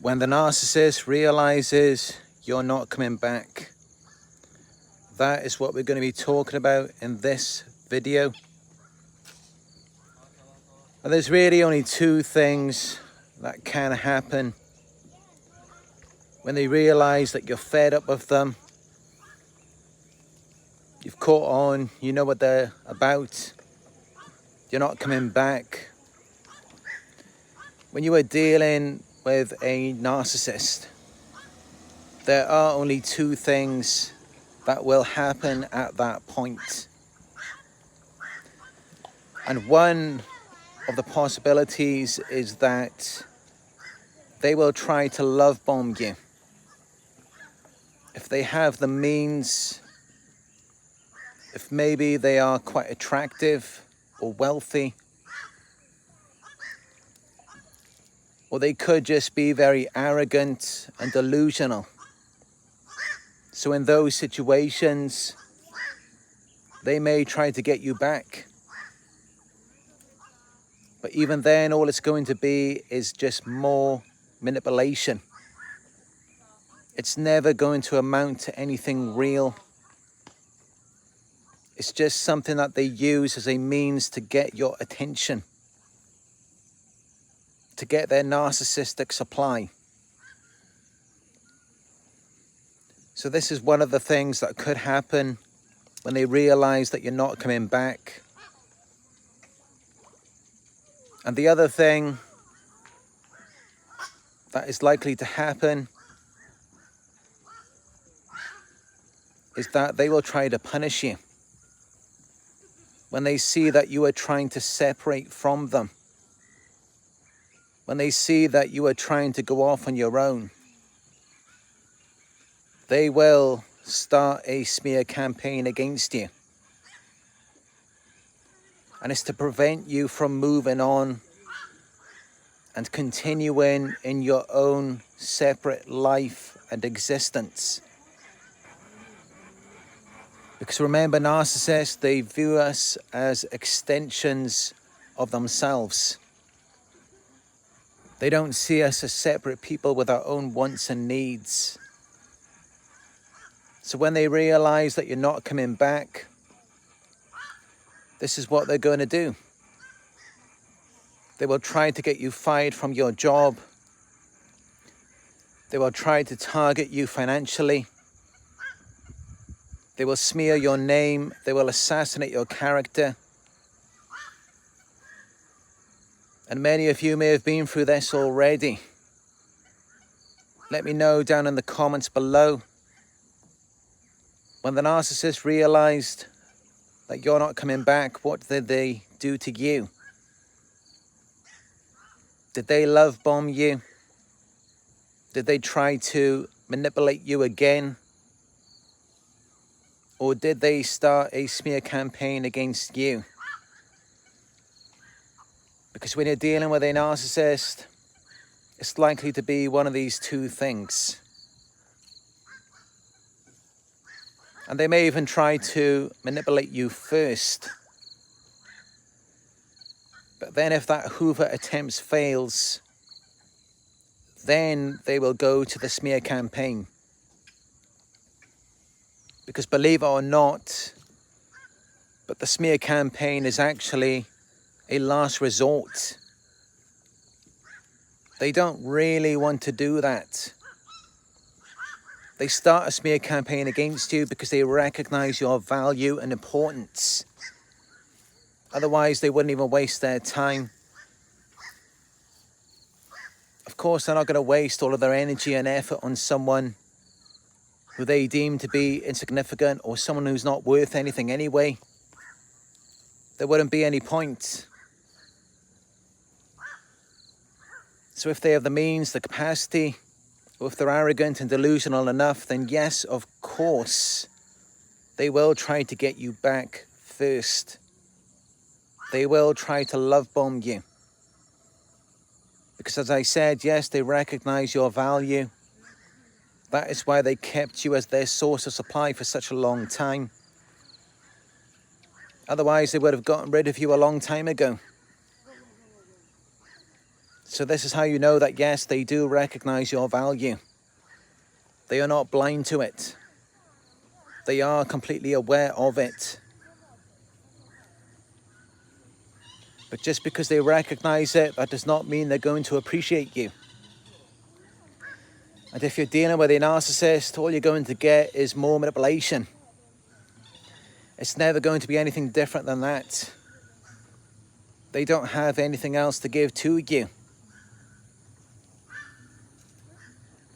When the narcissist realizes you're not coming back, that is what we're going to be talking about in this video. And there's really only two things that can happen when they realize that you're fed up with them. You've caught on, you know what they're about, you're not coming back. When you are dealing with a narcissist, there are only two things that will happen at that point. And one of the possibilities is that they will try to love bomb you. If they have the means, if maybe they are quite attractive or wealthy, or they could just be very arrogant and delusional. So in those situations, they may try to get you back. But even then, all it's going to be is just more manipulation. It's never going to amount to anything real. It's just something that they use as a means to get your attention, to get their narcissistic supply. So this is one of the things that could happen when they realize that you're not coming back. And the other thing that is likely to happen is that they will try to punish you when they see that you are trying to separate from them. When they see that you are trying to go off on your own, they will start a smear campaign against you. And it's to prevent you from moving on and continuing in your own separate life and existence. Because remember, narcissists, they view us as extensions of themselves. They don't see us as separate people with our own wants and needs. So when they realize that you're not coming back, this is what they're going to do. They will try to get you fired from your job. They will try to target you financially. They will smear your name. They will assassinate your character. And many of you may have been through this already. Let me know down in the comments below. When the narcissist realized that you're not coming back, what did they do to you? Did they love bomb you? Did they try to manipulate you again? Or did they start a smear campaign against you? Because when you're dealing with a narcissist, it's likely to be one of these two things. And they may even try to manipulate you first. But then if that Hoover attempt fails, then they will go to the smear campaign. Because believe it or not, but the smear campaign is actually a last resort. They don't really want to do that. They start a smear campaign against you because they recognize your value and importance. Otherwise, they wouldn't even waste their time. Of course, they're not going to waste all of their energy and effort on someone who they deem to be insignificant or someone who's not worth anything anyway. There wouldn't be any point. So if they have the means, the capacity, or if they're arrogant and delusional enough, then yes, of course, they will try to get you back first. They will try to love bomb you. Because as I said, yes, they recognize your value. That is why they kept you as their source of supply for such a long time. Otherwise, they would have gotten rid of you a long time ago. So this is how you know that, yes, they do recognize your value. They are not blind to it. They are completely aware of it. But just because they recognize it, that does not mean they're going to appreciate you. And if you're dealing with a narcissist, all you're going to get is more manipulation. It's never going to be anything different than that. They don't have anything else to give to you.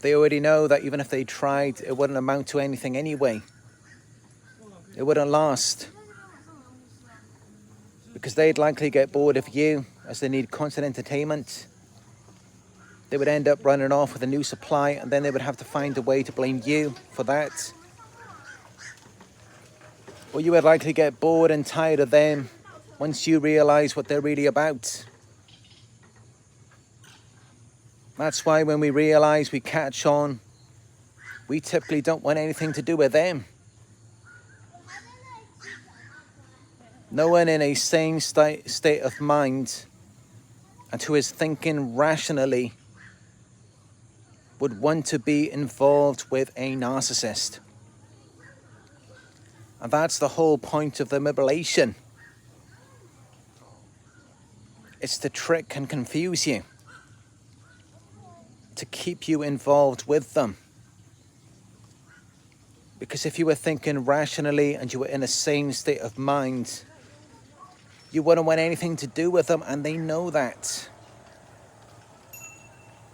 They already know that even if they tried, it wouldn't amount to anything anyway. It wouldn't last. Because they'd likely get bored of you, as they need constant entertainment. They would end up running off with a new supply, and then they would have to find a way to blame you for that. Or you would likely get bored and tired of them once you realize what they're really about. That's why when we realize we catch on, we typically don't want anything to do with them. No one in a sane state of mind and who is thinking rationally would want to be involved with a narcissist. And that's the whole point of the manipulation. It's to trick and confuse you, to keep you involved with them. Because if you were thinking rationally and you were in a sane state of mind, you wouldn't want anything to do with them, and they know that.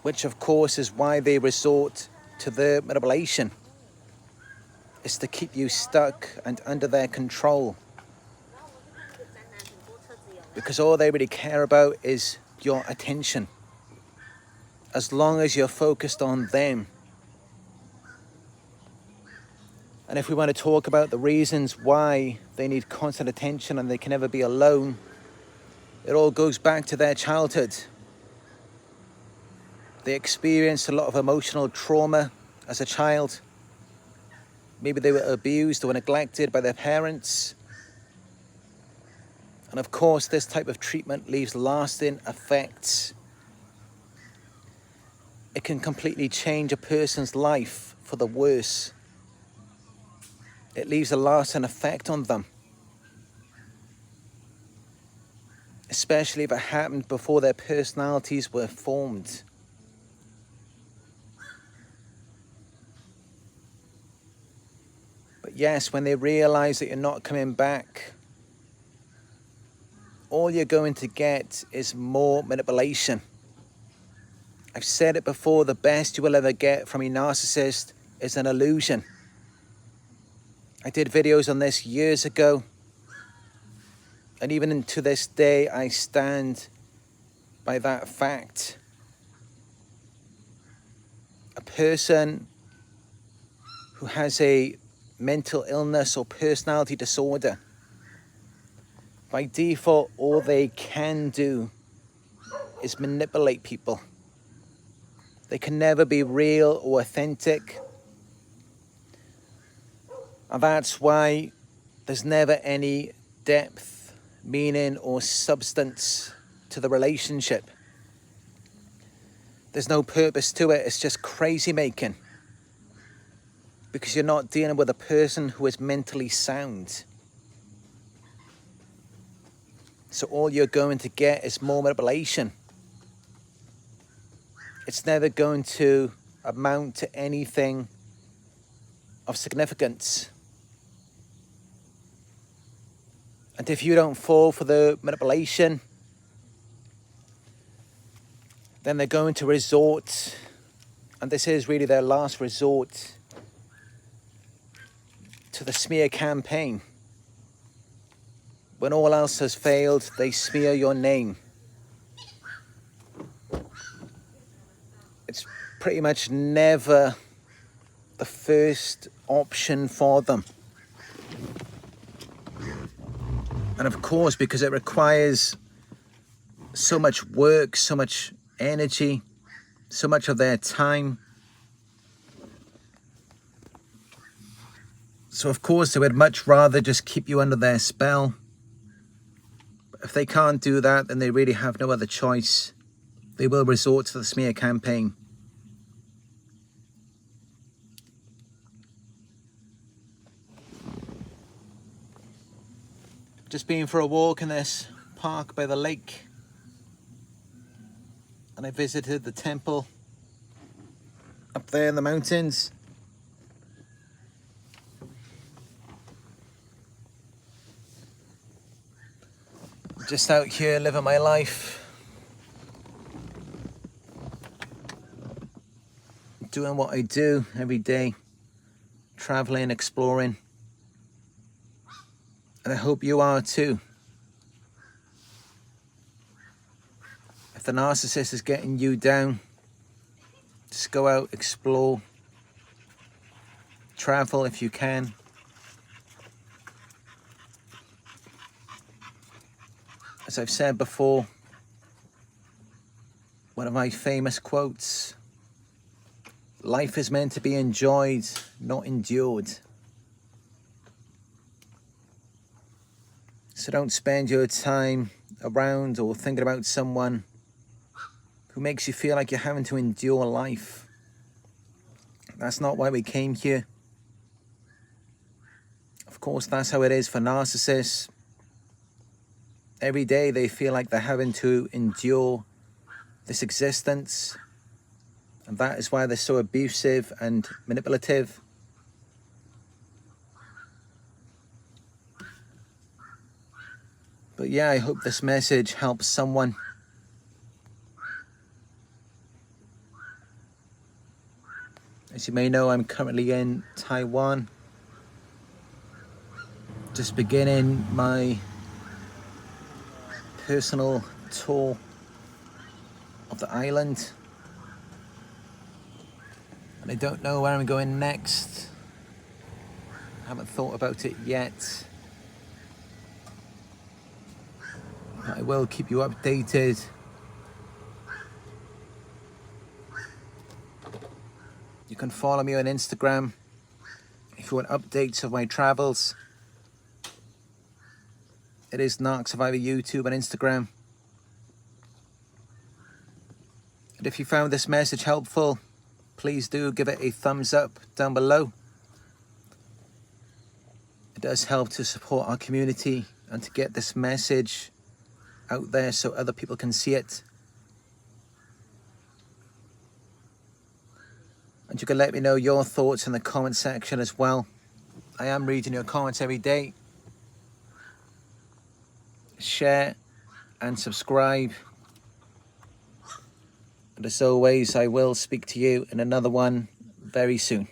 Which of course is why they resort to the manipulation. It's to keep you stuck and under their control. Because all they really care about is your attention. As long as you're focused on them. And if we want to talk about the reasons why they need constant attention and they can never be alone, it all goes back to their childhood. They experienced a lot of emotional trauma as a child. Maybe they were abused or neglected by their parents. And of course, this type of treatment leaves lasting effects. It can completely change a person's life for the worse. It leaves a lasting effect on them. Especially if it happened before their personalities were formed. But yes, when they realize that you're not coming back, all you're going to get is more manipulation. I've said it before, the best you will ever get from a narcissist is an illusion. I did videos on this years ago. And even to this day, I stand by that fact. A person who has a mental illness or personality disorder, by default, all they can do is manipulate people. They can never be real or authentic. And that's why there's never any depth, meaning, or substance to the relationship. There's no purpose to it. It's just crazy making. Because you're not dealing with a person who is mentally sound. So all you're going to get is more manipulation. It's never going to amount to anything of significance. And if you don't fall for the manipulation, then they're going to resort, and this is really their last resort, to the smear campaign. When all else has failed, they smear your name. It's pretty much never the first option for them. And of course, because it requires so much work, so much energy, so much of their time. So of course, they would much rather just keep you under their spell If they can't do that, then they really have no other choice. They will resort to the smear campaign. Just been for a walk in this park by the lake, and I visited the temple up there in the mountains. Just out here living my life, doing what I do every day, traveling, exploring, and I hope you are too. If the narcissist is getting you down, just go out, explore, travel if you can. As I've said before, one of my famous quotes, life is meant to be enjoyed, not endured. So don't spend your time around or thinking about someone who makes you feel like you're having to endure life. That's not why we came here. Of course, that's how it is for narcissists. Every day they feel like they're having to endure this existence, and that is why they're so abusive and manipulative. But yeah, I hope this message helps someone. As you may know, I'm currently in Taiwan, just beginning my personal tour of the island, and I don't know where I'm going next. I haven't thought about it yet, but I will keep you updated. You can follow me on Instagram if you want updates of my travels. It is Narc Survivor YouTube and Instagram. And if you found this message helpful, please do give it a thumbs up down below. It does help to support our community and to get this message out there so other people can see it. And you can let me know your thoughts in the comment section as well. I am reading your comments every day. Share and subscribe. And as always, I will speak to you in another one very soon.